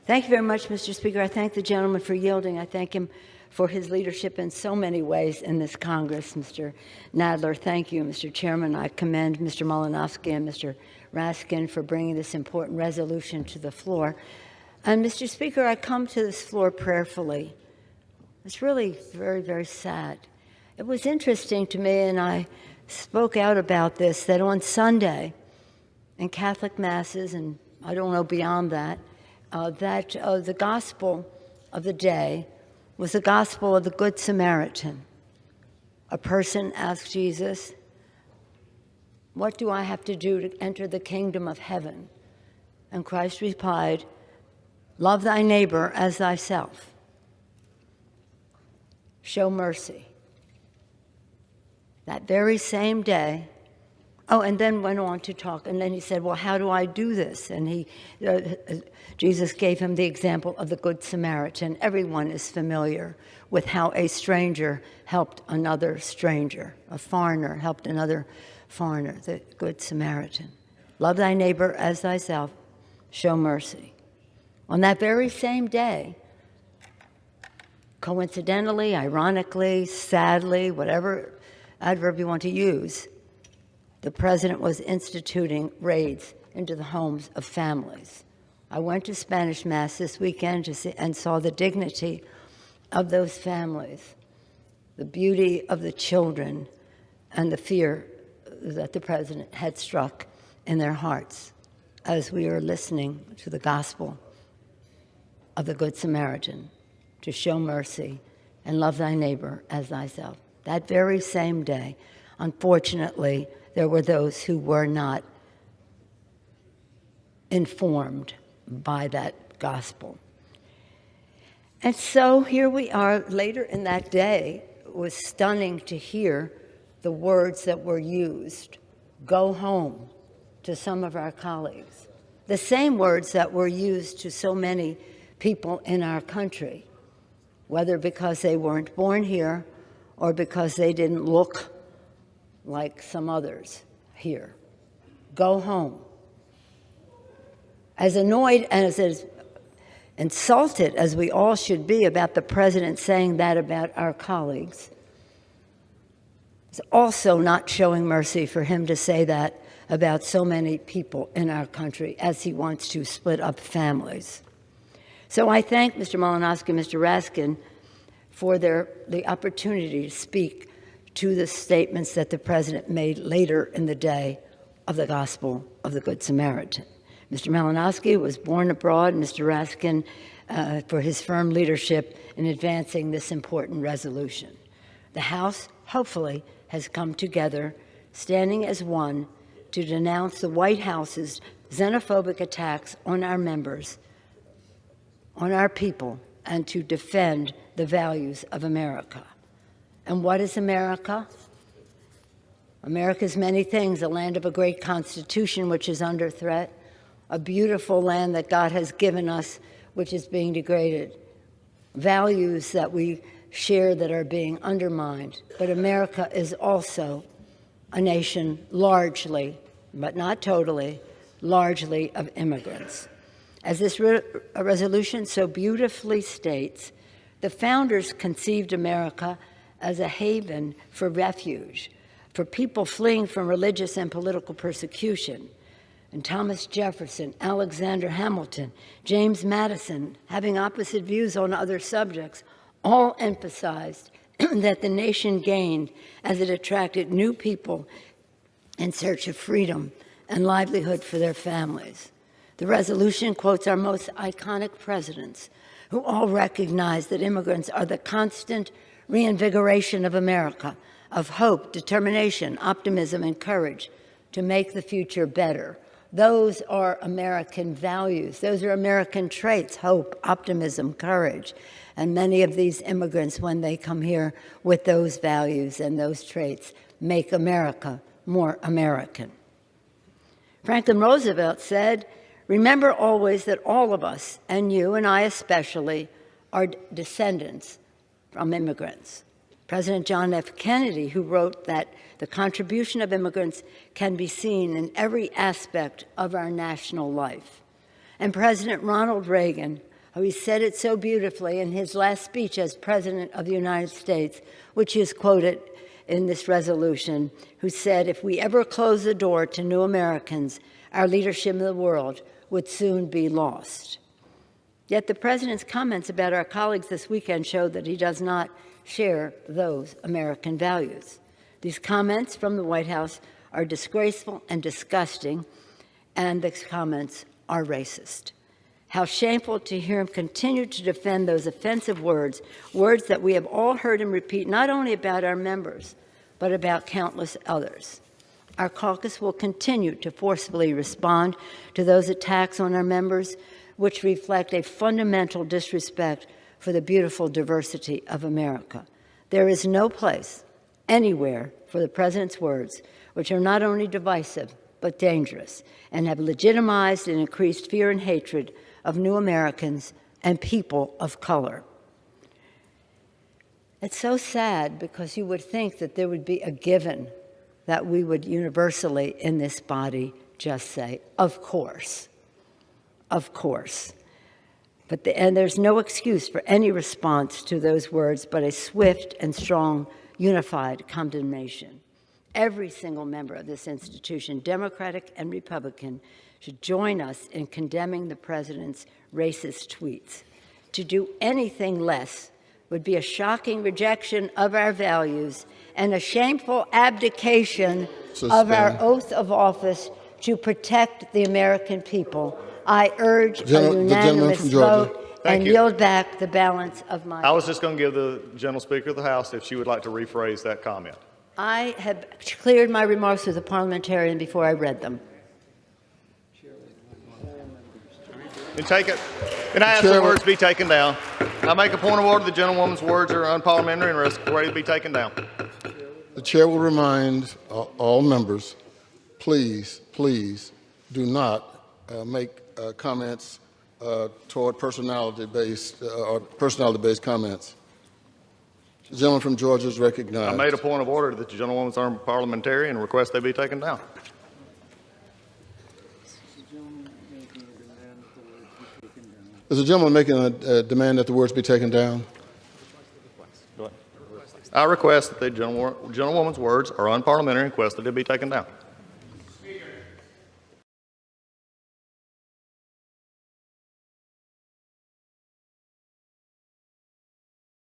Thank you very much, Mr. Speaker. I thank the gentleman for yielding. I thank him for his leadership in so many ways in this Congress. Mr. Nadler, thank you. Mr. Chairman, I commend Mr. Malinowski and Mr. Raskin for bringing this important resolution to the floor. And Mr. Speaker, I come to this floor prayerfully. It's really very, very sad. It was interesting to me, and I spoke out about this, that on Sunday in Catholic masses, and I don't know beyond that, the gospel of the day was the gospel of the Good Samaritan. A person asked Jesus, "What do I have to do to enter the kingdom of heaven?" And Christ replied, "Love thy neighbor as thyself. Show mercy." That very same day, and then went on to talk, and then he said, "Well, how do I do this?" And Jesus gave him the example of the Good Samaritan. Everyone is familiar with how a stranger helped another stranger, a foreigner helped another foreigner, the Good Samaritan. Love thy neighbor as thyself, show mercy. On that very same day, coincidentally, ironically, sadly, whatever adverb you want to use, the president was instituting raids into the homes of families. I went to Spanish Mass this weekend and saw the dignity of those families, the beauty of the children, and the fear that the president had struck in their hearts as we are listening to the gospel of the Good Samaritan, to show mercy and love thy neighbor as thyself. That very same day, unfortunately, there were those who were not informed by that gospel. And so here we are later in that day. It was stunning to hear the words that were used, "Go home," to some of our colleagues. The same words that were used to so many people in our country, whether because they weren't born here or because they didn't look like some others here. Go home. As annoyed and as insulted as we all should be about the president saying that about our colleagues, it's also not showing mercy for him to say that about so many people in our country as he wants to split up families. So I thank Mr. Malinowski and Mr. Raskin for the opportunity to speak to the statements that the president made later in the day of the gospel of the Good Samaritan. Mr. Malinowski was born abroad, Mr. Raskin for his firm leadership in advancing this important resolution. The House, hopefully, has come together, standing as one, to denounce the White House's xenophobic attacks on our members, on our people, and to defend the values of America. And what is America? America is many things: a land of a great constitution which is under threat, a beautiful land that God has given us which is being degraded, values that we share that are being undermined. But America is also a nation largely, but not totally, largely of immigrants. As this resolution so beautifully states, the founders conceived America as a haven for refuge, for people fleeing from religious and political persecution. And Thomas Jefferson, Alexander Hamilton, James Madison, having opposite views on other subjects, all emphasized that the nation gained as it attracted new people in search of freedom and livelihood for their families. The resolution quotes our most iconic presidents, who all recognize that immigrants are the constant reinvigoration of America, of hope, determination, optimism, and courage to make the future better. Those are American values. Those are American traits: hope, optimism, courage. And many of these immigrants, when they come here with those values and those traits, make America more American. Franklin Roosevelt said, "Remember always that all of us, and you and I especially, are descendants from immigrants." President John F. Kennedy, who wrote that the contribution of immigrants can be seen in every aspect of our national life. And President Ronald Reagan, how he said it so beautifully in his last speech as President of the United States, which is quoted in this resolution, who said, if we ever close the door to new Americans, our leadership in the world would soon be lost. Yet the president's comments about our colleagues this weekend show that he does not share those American values. These comments from the White House are disgraceful and disgusting, and the comments are racist. How shameful to hear him continue to defend those offensive words, words that we have all heard him repeat, not only about our members, but about countless others. Our caucus will continue to forcefully respond to those attacks on our members, which reflect a fundamental disrespect for the beautiful diversity of America. There is no place anywhere for the president's words, which are not only divisive, but dangerous, and have legitimized and increased fear and hatred of new Americans and people of color. It's so sad because you would think that there would be a given that we would universally in this body just say, of course, of course. And there's no excuse for any response to those words but a swift and strong, unified condemnation. Every single member of this institution, Democratic and Republican, should join us in condemning the president's racist tweets. To do anything less would be a shocking rejection of our values and a shameful abdication of our oath of office to protect the American people. I urge a unanimous vote and yield back the balance of my. I was just going to give the General Speaker of the House if she would like to rephrase that comment. I have cleared my remarks with a parliamentarian before I read them. And take it. And I ask the words be taken down. I make a point of order. The gentlewoman's words are unparliamentary and ready to be taken down. The chair will remind all members, please do not make comments toward personality-based comments. The gentleman from Georgia is recognized. I made a point of order that the gentlewoman's unparliamentary and request they be taken down. Is the gentleman making a demand that the words be taken down? I request that the gentlewoman's words are unparliamentary and request that they be taken down.